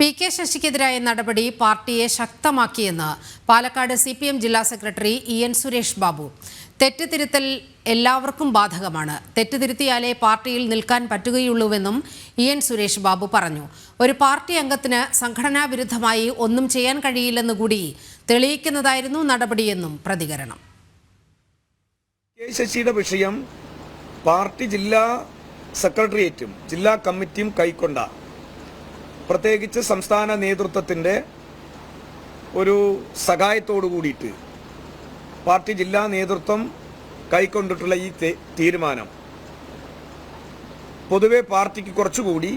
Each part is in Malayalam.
പി.കെ. ശശിക്കെതിരായ നടപടി പാർട്ടിയെ ശക്തമാക്കിയെന്ന് പാലക്കാട് CPM ജില്ലാ സെക്രട്ടറി E.N. സുരേഷ് ബാബു. തെറ്റ് തിരുത്തൽ എല്ലാവർക്കും ബാധകമാണ്. തെറ്റ് തിരുത്തിയാലേ പാർട്ടിയിൽ നിൽക്കാൻ പറ്റുകയുള്ളൂവെന്നും E.N. സുരേഷ് ബാബു പറഞ്ഞു. ഒരു പാർട്ടി അംഗത്തിന് സംഘടനാ വിരുദ്ധമായി ഒന്നും ചെയ്യാൻ കഴിയില്ലെന്ന് കൂടി തെളിയിക്കുന്നതായിരുന്നു നടപടിയെന്നും പ്രതികരണം. ശശിയുടെ വിഷയം പാർട്ടി ജില്ലാ സെക്രട്ടേറിയറ്റും ജില്ലാ കമ്മിറ്റിയും കൈക്കൊണ്ട, പ്രത്യേകിച്ച് സംസ്ഥാന നേതൃത്വത്തിൻ്റെ ഒരു സഹായത്തോടു കൂടിയിട്ട് പാർട്ടി ജില്ലാ നേതൃത്വം കൈക്കൊണ്ടിട്ടുള്ള ഈ തീരുമാനം പൊതുവെ പാർട്ടിക്ക് കുറച്ചുകൂടി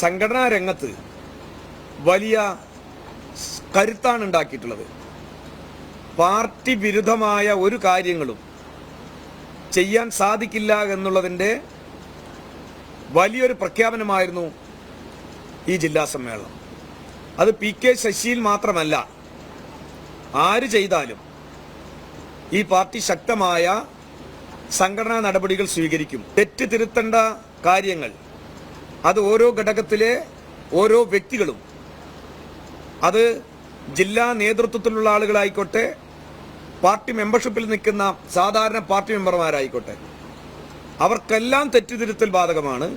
സംഘടനാ രംഗത്ത് വലിയ കരുത്താണ് ഉണ്ടാക്കിയിട്ടുള്ളത്. പാർട്ടി വിരുദ്ധമായ ഒരു കാര്യങ്ങളും ചെയ്യാൻ സാധിക്കില്ല എന്നുള്ളതിൻ്റെ വലിയൊരു പ്രഖ്യാപനമായിരുന്നു ഈ ജില്ലാ സമ്മേളനം. അത് പി.കെ. ശശിയിൽ മാത്രമല്ല, ആര് ചെയ്താലും ഈ പാർട്ടി ശക്തമായ സംഘടനാ നടപടികൾ സ്വീകരിക്കും. തെറ്റ് തിരുത്തേണ്ട കാര്യങ്ങൾ അത് ഓരോ ഘടകത്തിലെ ഓരോ വ്യക്തികളും, അത് ജില്ലാ നേതൃത്വത്തിലുള്ള ആളുകളായിക്കോട്ടെ, പാർട്ടി മെമ്പർഷിപ്പിൽ നിൽക്കുന്ന സാധാരണ പാർട്ടി മെമ്പർമാരായിക്കോട്ടെ, അവർക്കെല്ലാം തെറ്റുതിരുത്തൽ ബാധകമാണ്.